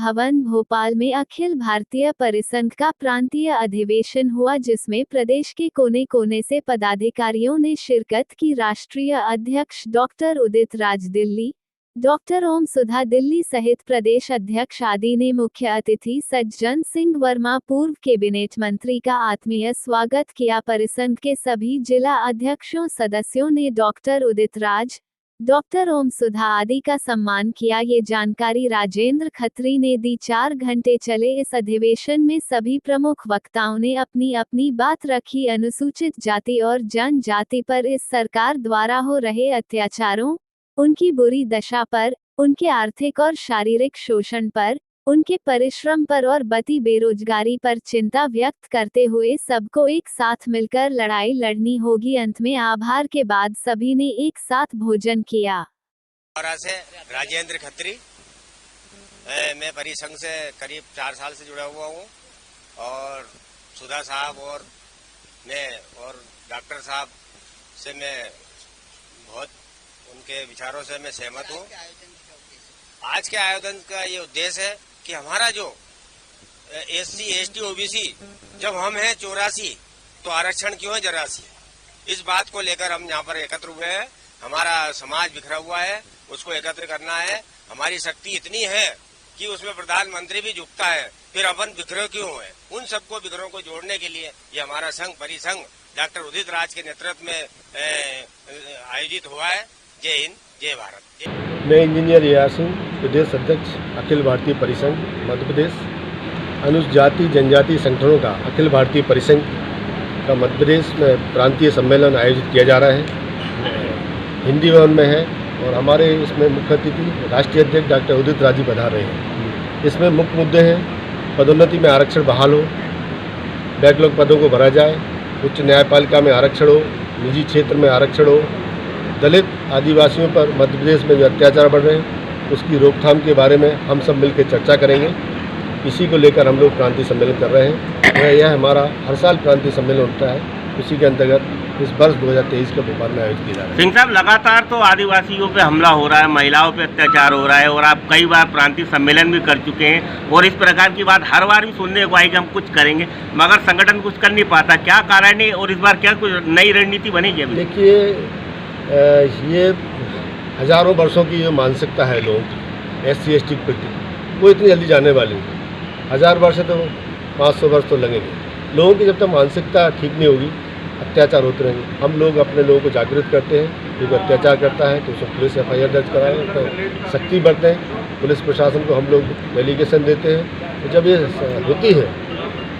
भवन भोपाल में अखिल भारतीय परिसंघ का प्रांतीय अधिवेशन हुआ, जिसमें प्रदेश के कोने कोने से पदाधिकारियों ने शिरकत की। राष्ट्रीय अध्यक्ष डॉक्टर उदित राज दिल्ली, डॉक्टर ओम सुधा दिल्ली सहित प्रदेश अध्यक्ष आदि ने मुख्य अतिथि सज्जन सिंह वर्मा पूर्व कैबिनेट मंत्री का आत्मीय स्वागत किया। परिसंघ के सभी जिला अध्यक्षों सदस्यों ने डॉक्टर उदित राज, डॉक्टर ओम सुधा आदि का सम्मान किया। ये जानकारी राजेंद्र खत्री ने दी। 4 घंटे चले इस अधिवेशन में सभी प्रमुख वक्ताओं ने अपनी अपनी बात रखी। अनुसूचित जाति और जनजाति पर इस सरकार द्वारा हो रहे अत्याचारों, उनकी बुरी दशा पर, उनके आर्थिक और शारीरिक शोषण पर, उनके परिश्रम पर और बढ़ती बेरोजगारी पर चिंता व्यक्त करते हुए सबको एक साथ मिलकर लड़ाई लड़नी होगी। अंत में आभार के बाद सभी ने एक साथ भोजन किया। से राजेंद्र खत्री, मैं परिसंघ से करीब 4 साल से जुड़ा हुआ हूँ और सुधा साहब और मैं और डॉक्टर साहब से मैं बहुत उनके विचारों से मैं सहमत हूँ। आज के आयोजन का ये उद्देश्य है कि हमारा जो SC, ST, OBC जब हम हैं 84 तो आरक्षण क्यों है 84? इस बात को लेकर हम यहाँ पर एकत्र हुए हैं। हमारा समाज बिखरा हुआ है, उसको एकत्र करना है। हमारी शक्ति इतनी है कि उसमें प्रधानमंत्री भी झुकता है, फिर अपन बिखरे क्यों है? उन सबको बिखरों को जोड़ने के लिए ये हमारा संघ परिसंघ डॉक्टर उदित राज के नेतृत्व में आयोजित हुआ है। जय हिंद, जय भारत। मैं इंजीनियर AR सिंह, प्रदेश अध्यक्ष अखिल भारतीय परिसंघ मध्य प्रदेश। अनुसूचित जाति जनजाति संगठनों का अखिल भारतीय परिसंघ का मध्य प्रदेश में प्रांतीय सम्मेलन आयोजित किया जा रहा है। हिंदी भवन में है और हमारे इसमें मुख्य अतिथि राष्ट्रीय अध्यक्ष डॉक्टर उदित राज जी पधार रहे हैं। इसमें मुख्य मुद्दे हैं पदोन्नति में आरक्षण बहाल हो, बैकलॉग पदों को भरा जाए, उच्च न्यायपालिका में आरक्षण हो, निजी क्षेत्र में आरक्षण हो, दलित आदिवासियों पर मध्य प्रदेश में जो अत्याचार बढ़ रहे हैं उसकी रोकथाम के बारे में हम सब मिलकर चर्चा करेंगे। इसी को लेकर हम लोग क्रांति सम्मेलन कर रहे हैं। यह हमारा हर साल क्रांति सम्मेलन होता है, उसी के अंतर्गत इस वर्ष 2023 का भोपाल में आयोजित किया जा रहा है। सिंह साहब, लगातार तो आदिवासियों पे हमला हो रहा है, महिलाओं पे अत्याचार हो रहा है और आप कई बार प्रांतीय सम्मेलन भी कर चुके हैं और इस प्रकार की बात हर बार भी सुनने को आई कि हम कुछ करेंगे, मगर संगठन कुछ कर नहीं पाता। क्या कारण है और इस बार क्या कुछ नई रणनीति बनेगी? देखिए, ये हजारों वर्षों की जो मानसिकता है लोगों की SC, ST के प्रति, वो इतनी जल्दी जाने वाली है। 1000 वर्ष तो 500 वर्ष तो लगेंगे। लोगों की जब तक मानसिकता ठीक नहीं होगी, अत्याचार होते रहेंगे। हम लोग अपने लोगों को जागृत करते हैं। जो अत्याचार करता है तो उसको पुलिस FIR दर्ज कराएं, तो सख्ती बरतें। पुलिस प्रशासन को हम लोग डेलीगेशन देते हैं। तो जब ये होती है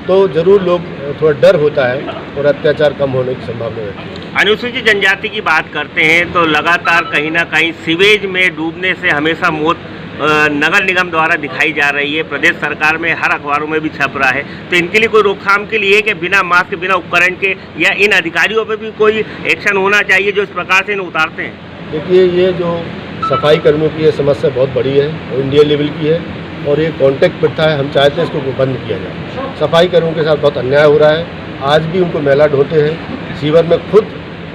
तो ज़रूर लोग थोड़ा डर होता है और अत्याचार कम होने की संभावना रहती है। अनुसूचित जनजाति की बात करते हैं तो लगातार कहीं ना कहीं सीवेज में डूबने से हमेशा मौत नगर निगम द्वारा दिखाई जा रही है। प्रदेश सरकार में हर अखबारों में भी छप रहा है। तो इनके लिए कोई रोकथाम के लिए कि बिना मास्क के, बिना उपकरण के, या इन अधिकारियों पर भी कोई एक्शन होना चाहिए जो इस प्रकार से इन्हें उतारते हैं? देखिए, ये जो सफाई कर्मियों की ये समस्या बहुत बड़ी है और इंडिया लेवल की है और ये कॉन्ट्रैक्ट प्रथा है। हम चाहते हैं इसको बंद किया जाए। सफाई कर्मियों के साथ बहुत अन्याय हो रहा है। आज भी उनको मेला ढोते हैं, सीवर में खुद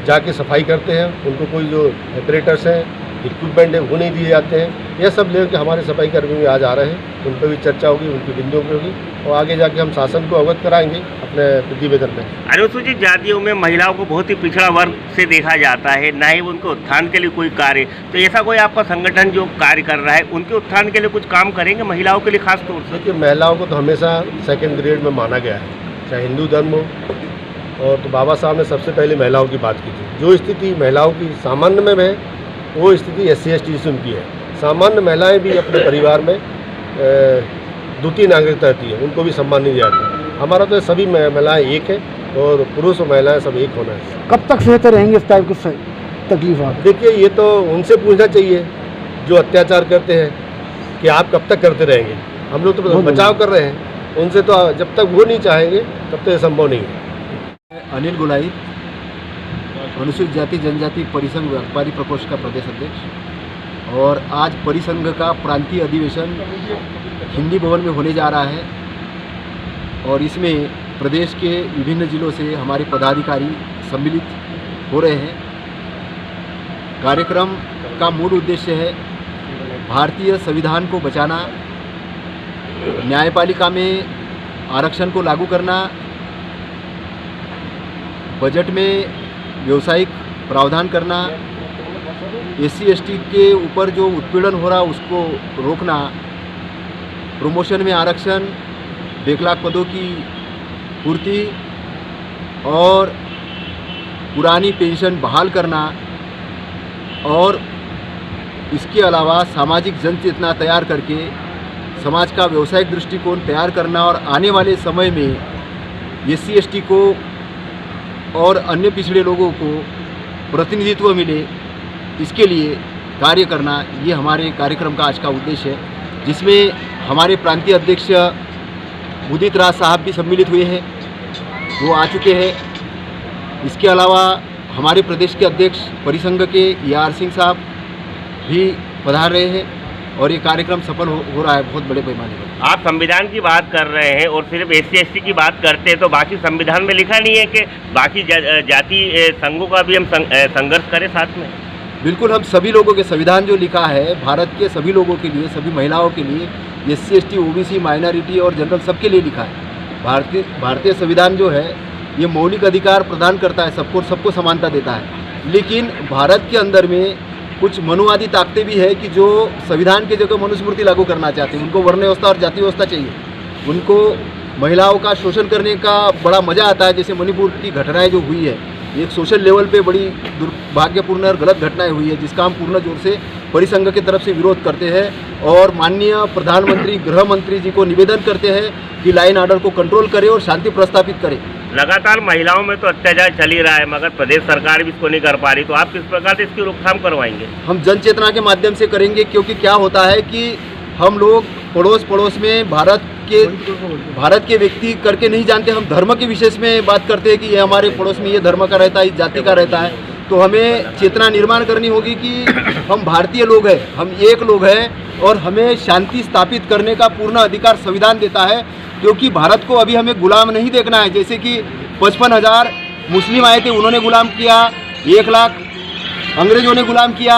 जाके सफाई करते हैं। उनको कोई जो ऑपरेटर्स हैं, इक्विपमेंट है, वो नहीं दिए जाते हैं। यह सब लेकर हमारे सफाई कर्मी आज आ रहे हैं। उन पर भी चर्चा होगी, उनकी बिंदुओं पर होगी और आगे जाके हम शासन को अवगत कराएंगे अपने प्रतिवेदन में। अनुसूचित जातियों में महिलाओं को बहुत ही पिछड़ा वर्ग से देखा जाता है, ना ही उनके उत्थान के लिए कोई कार्य। तो ऐसा कोई आपका संगठन जो कार्य कर रहा है, उनके उत्थान के लिए कुछ काम करेंगे महिलाओं के लिए खास तौर से? देखिए, महिलाओं को तो हमेशा सेकेंड ग्रेड में माना गया है, चाहे हिंदू धर्म हो। और तो बाबा साहब ने सबसे पहले महिलाओं की बात की थी। जो स्थिति महिलाओं की सामान्य में है वो स्थिति SC, ST से उनकी है। सामान्य महिलाएं भी अपने परिवार में द्वितीय नागरिकता रहती है, उनको भी सम्मान नहीं दिया जाता। हमारा तो सभी महिलाएं एक है और पुरुष और महिलाएं सब एक होना है। कब तक सहते रहेंगे इस टाइप की तकलीफ? देखिए, ये तो उनसे पूछना चाहिए जो अत्याचार करते हैं कि आप कब तक करते रहेंगे। हम लोग तो बचाव कर रहे हैं, उनसे तो जब तक वो नहीं चाहेंगे तब तक ये संभव नहीं है। अनिल गुलाई, अनुसूचित जाति जनजाति परिसंघ व्यापारी प्रकोष्ठ का प्रदेश अध्यक्ष। और आज परिसंघ का प्रांतीय अधिवेशन हिंदी भवन में होने जा रहा है और इसमें प्रदेश के विभिन्न जिलों से हमारे पदाधिकारी सम्मिलित हो रहे हैं। कार्यक्रम का मूल उद्देश्य है भारतीय संविधान को बचाना न्यायपालिका में आरक्षण को लागू करना, बजट में व्यवसायिक प्रावधान करना, SC/ST के ऊपर जो उत्पीड़न हो रहा उसको रोकना, प्रमोशन में आरक्षण, बेकलाग पदों की पूर्ति और पुरानी पेंशन बहाल करना और इसके अलावा सामाजिक जन चेतना तैयार करके समाज का व्यावसायिक दृष्टिकोण तैयार करना और आने वाले समय में SC/ST को और अन्य पिछड़े लोगों को प्रतिनिधित्व मिले, इसके लिए कार्य करना, ये हमारे कार्यक्रम का आज का उद्देश्य है, जिसमें हमारे प्रांतीय अध्यक्ष उदित राज साहब भी सम्मिलित हुए हैं, वो आ चुके हैं। इसके अलावा हमारे प्रदेश के अध्यक्ष परिसंघ के ER सिंह साहब भी पधार रहे हैं और ये कार्यक्रम सफल हो रहा है बहुत बड़े पैमाने पर। आप संविधान की बात कर रहे हैं और सिर्फ SC/ST की बात करते हैं, तो बाकी संविधान में लिखा नहीं है कि बाकी जाति संघों का भी हम संघर्ष करें साथ में? बिल्कुल, हम सभी लोगों के संविधान जो लिखा है भारत के सभी लोगों के लिए, सभी महिलाओं के लिए, SC/ST, OBC, माइनॉरिटी और जनरल सबके लिए लिखा है। भारतीय संविधान जो है ये मौलिक अधिकार प्रदान करता है, सबको समानता देता है। लेकिन भारत के अंदर में कुछ मनुवादी ताकतें भी है कि जो संविधान की जगह मनुस्मृति लागू करना चाहते हैं। उनको वर्ण व्यवस्था और जाति व्यवस्था चाहिए, उनको महिलाओं का शोषण करने का बड़ा मज़ा आता है। जैसे मणिपुर की घटनाएं जो हुई है, एक सोशल लेवल पे बड़ी दुर्भाग्यपूर्ण और गलत घटनाएं हुई है, जिसका हम पूर्ण जोर से परिसंघ की तरफ से विरोध करते हैं और माननीय प्रधानमंत्री, गृह मंत्री जी को निवेदन करते हैं कि लाइन ऑर्डर को कंट्रोल करे और शांति प्रस्थापित करे। लगातार महिलाओं में तो अत्याचार चल ही रहा है, मगर प्रदेश सरकार भी इसको नहीं कर पा रही, तो आप किस प्रकार से इसकी रोकथाम करवाएंगे? हम जन चेतना के माध्यम से करेंगे, क्योंकि क्या होता है कि हम लोग पड़ोस में भारत के व्यक्ति करके नहीं जानते, हम धर्म के विशेष में बात करते हैं कि ये हमारे पड़ोस में ये धर्म का रहता है, इस जाति का रहता है। तो हमें चेतना निर्माण करनी होगी कि हम भारतीय लोग हैं, हम एक लोग हैं और हमें शांति स्थापित करने का पूर्ण अधिकार संविधान देता है। क्योंकि भारत को अभी हमें गुलाम नहीं देखना है। जैसे कि 55,000 मुस्लिम आए थे, उन्होंने गुलाम किया, 1 लाख अंग्रेजों ने गुलाम किया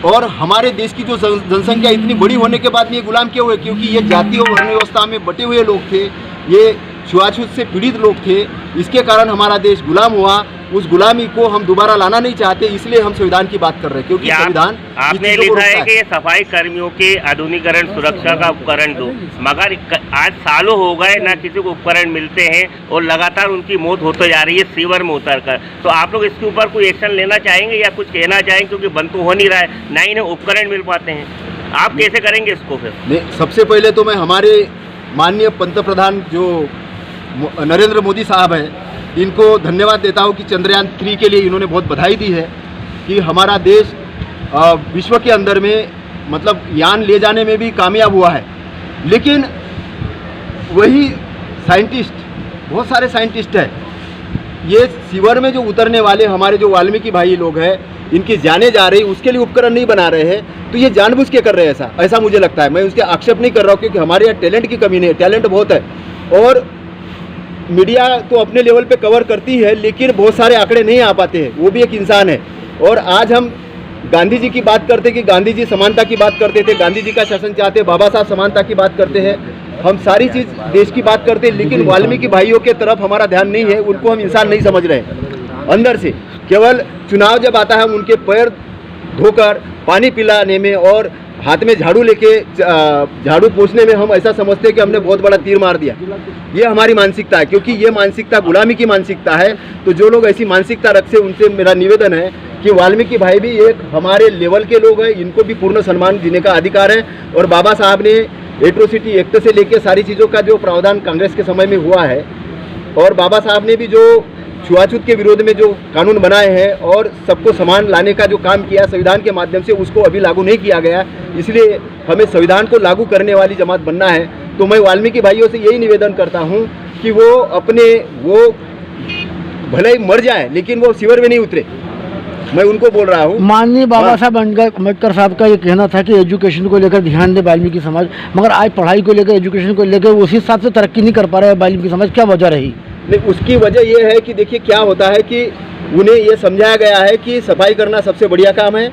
और हमारे देश की जो जनसंख्या इतनी बड़ी होने के बाद में ये गुलाम क्यों हुए? क्योंकि ये जाति और वर्ण व्यवस्था में बटे हुए लोग थे, ये छुआछूत से पीड़ित लोग थे, इसके कारण हमारा देश गुलाम हुआ। उस गुलामी को हम दोबारा लाना नहीं चाहते, इसलिए हम संविधान की बात कर रहे हैं। क्योंकि संविधान आपने लिखा है कि सफाई कर्मियों के आधुनिकीकरण, सुरक्षा का उपकरण दो, मगर आज सालों हो गए ना किसी को उपकरण मिलते हैं और लगातार उनकी मौत होते जा रही है सीवर में उतर कर। तो आप लोग इसके ऊपर कोई एक्शन लेना चाहेंगे या कुछ कहना चाहेंगे? क्योंकि बंद तो हो नहीं रहा है, ना ही उपकरण मिल पाते हैं, आप कैसे करेंगे इसको फिर? नहीं, सबसे पहले तो मैं हमारे माननीय पंतप्रधान जो नरेंद्र मोदी साहब हैं, इनको धन्यवाद देता हूं कि चंद्रयान 3 के लिए इन्होंने बहुत बधाई दी है कि हमारा देश विश्व के अंदर में मतलब यान ले जाने में भी कामयाब हुआ है। लेकिन वही साइंटिस्ट, बहुत सारे साइंटिस्ट हैं, ये सीवर में जो उतरने वाले हमारे जो वाल्मीकि भाई लोग हैं, इनकी जाने जा रही, उसके लिए उपकरण नहीं बना रहे हैं। तो ये जानबूझ के कर रहे हैं ऐसा मुझे लगता है। मैं उसके आक्षेप नहीं कर रहा हूँ, क्योंकि हमारे यहाँ टैलेंट की कमी नहीं है, टैलेंट बहुत है और मीडिया तो अपने लेवल पे कवर करती है, लेकिन बहुत सारे आंकड़े नहीं आ पाते हैं, वो भी एक इंसान है। और आज हम गांधी जी की बात करते कि गांधी जी समानता की बात करते थे, गांधी जी का शासन चाहते, बाबा साहब समानता की बात करते हैं, हम सारी चीज़ देश की बात करते हैं, लेकिन वाल्मीकि भाइयों के तरफ हमारा ध्यान नहीं है, उनको हम इंसान नहीं समझ रहे हैं अंदर से। केवल चुनाव जब आता है, हम उनके पैर धोकर पानी पिलाने में और हाथ में झाड़ू लेके झाड़ू पोंछने में हम ऐसा समझते हैं कि हमने बहुत बड़ा तीर मार दिया। ये हमारी मानसिकता है, क्योंकि ये मानसिकता गुलामी की मानसिकता है। तो जो लोग ऐसी मानसिकता रखते हैं, उनसे मेरा निवेदन है कि वाल्मीकि भाई भी एक हमारे लेवल के लोग हैं, इनको भी पूर्ण सम्मान देने का अधिकार है। और बाबा साहब ने एट्रोसिटी एक्ट से लेकर सारी चीज़ों का जो प्रावधान कांग्रेस के समय में हुआ है, और बाबा साहब ने भी जो छुआछूत के विरोध में जो कानून बनाए हैं और सबको समान लाने का जो काम किया संविधान के माध्यम से, उसको अभी लागू नहीं किया गया। इसलिए हमें संविधान को लागू करने वाली जमात बनना है। तो मैं वाल्मीकि भाइयों से यही निवेदन करता हूं कि वो भले ही मर जाए, लेकिन वो शिविर में नहीं उतरे। मैं उनको बोल रहा हूँ। माननीय बाबा साहब अम्बेडकर साहब का ये कहना था कि एजुकेशन को लेकर ध्यान दे वाल्मीकि समाज, मगर आज पढ़ाई को लेकर, एजुकेशन को लेकर उसी हिसाब से तरक्की नहीं कर पा रहा है वाल्मीकि समाज। क्या वजह रही? नहीं, उसकी वजह ये है कि देखिए क्या होता है कि उन्हें ये समझाया गया है कि सफाई करना सबसे बढ़िया काम है,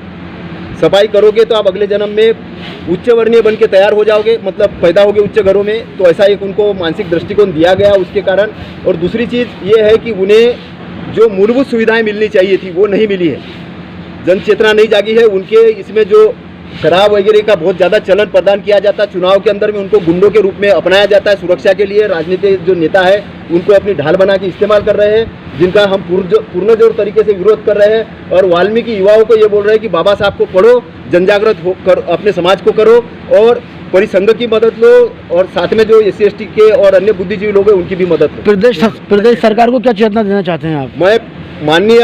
सफाई करोगे तो आप अगले जन्म में उच्च वर्णीय बन के तैयार हो जाओगे, मतलब पैदा होगे उच्च घरों में। तो ऐसा एक उनको मानसिक दृष्टिकोण दिया गया उसके कारण। और दूसरी चीज़ ये है कि उन्हें जो मूलभूत सुविधाएं मिलनी चाहिए थी वो नहीं मिली है, जन चेतना नहीं जागी है उनके। इसमें जो शराब वगैरह का बहुत ज़्यादा चलन प्रदान किया जाता है, चुनाव के अंदर में उनको गुंडों के रूप में अपनाया जाता है सुरक्षा के लिए। राजनीतिक जो नेता है उनको अपनी ढाल बना के इस्तेमाल कर रहे हैं, जिनका हम पूर्णजोर तरीके से विरोध कर रहे हैं। और वाल्मीकि युवाओं को ये बोल रहे हैं कि बाबा साहब को पढ़ो, जनजागृत होकर अपने समाज को करो और परिसंघ की मदद लो, और साथ में जो SC/ST के और अन्य बुद्धिजीवी लोग हैं उनकी भी मदद लो। प्रदेश सरकार को क्या चेतना देना चाहते हैं आप? मैं माननीय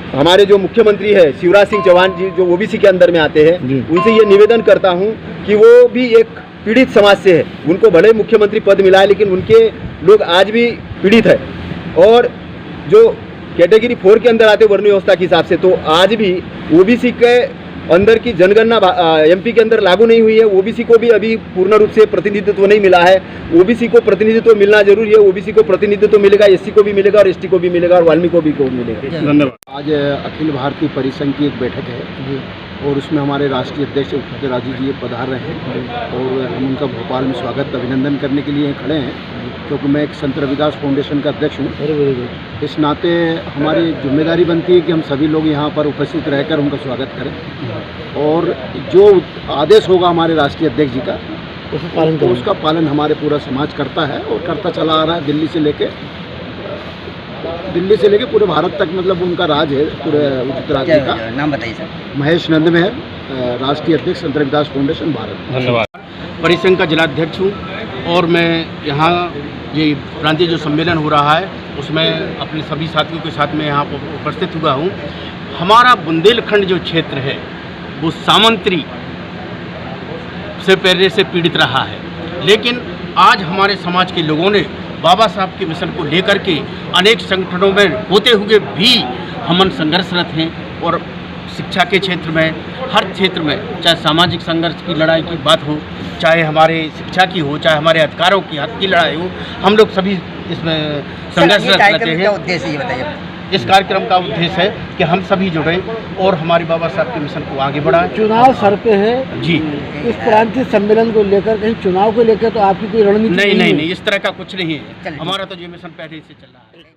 हमारे जो मुख्यमंत्री है शिवराज सिंह चौहान जी, जो OBC के अंदर में आते हैं, उनसे ये निवेदन करता हूं कि वो भी एक पीड़ित समाज से है। उनको भले मुख्यमंत्री पद मिला है लेकिन उनके लोग आज भी पीड़ित है। और जो कैटेगरी 4 के अंदर आते वर्ण व्यवस्था के हिसाब से, तो आज भी OBC के अंदर की जनगणना MP के अंदर लागू नहीं हुई है। OBC को भी अभी पूर्ण रूप से प्रतिनिधित्व नहीं मिला है। OBC को प्रतिनिधित्व मिलना जरूरी है। OBC को प्रतिनिधित्व मिलेगा, SC को भी मिलेगा और ST को भी मिलेगा और वाल्मीकि को भी मिलेगा। धन्यवाद। आज अखिल भारतीय परिसंघ की एक बैठक है और उसमें हमारे राष्ट्रीय अध्यक्ष उदित राजू जी पधार रहे हैं और हम उनका भोपाल में स्वागत अभिनंदन करने के लिए खड़े हैं, क्योंकि मैं एक संत रविदास फाउंडेशन का अध्यक्ष हूँ। इस नाते हमारी जिम्मेदारी बनती है कि हम सभी लोग यहाँ पर उपस्थित रहकर उनका स्वागत करें और जो आदेश होगा हमारे राष्ट्रीय अध्यक्ष जी का उसका पालन हमारे पूरा समाज करता है और करता चला आ रहा है। दिल्ली से लेके पूरे भारत तक, मतलब उनका राज है पूरे उदित राज जी का। नाम बताइए सर। महेश नंद मेहर, राष्ट्रीय अध्यक्ष संत रविदास फाउंडेशन भारत। धन्यवाद। परिसंघ का जिलाध्यक्ष हूँ और मैं यहाँ ये प्रांतीय जो सम्मेलन हो रहा है उसमें अपने सभी साथियों के साथ में यहाँ पर उपस्थित हुआ हूँ। हमारा बुंदेलखंड जो क्षेत्र है वो सामंतरी से पहले से पीड़ित रहा है, लेकिन आज हमारे समाज के लोगों ने बाबा साहब के मिशन को लेकर के अनेक संगठनों में होते हुए भी हम संघर्षरत हैं और शिक्षा के क्षेत्र में, हर क्षेत्र में, चाहे सामाजिक संघर्ष की लड़ाई की बात हो, चाहे हमारे शिक्षा की हो, चाहे हमारे अधिकारों की हक की लड़ाई हो, हम लोग सभी इसमें संघर्षरत रहते हैं। उद्देश्य ये बताइए। इस कार्यक्रम का उद्देश्य है कि हम सभी जुड़ें और हमारे बाबा साहब के मिशन को आगे बढ़ाएं। चुनाव सर पे है जी, इस प्रांतीय सम्मेलन को लेकर, कहीं चुनाव को लेकर तो आपकी कोई रणनीति नहीं, इस तरह का कुछ नहीं है। हमारा तो ये मिशन पहले से चल रहा है।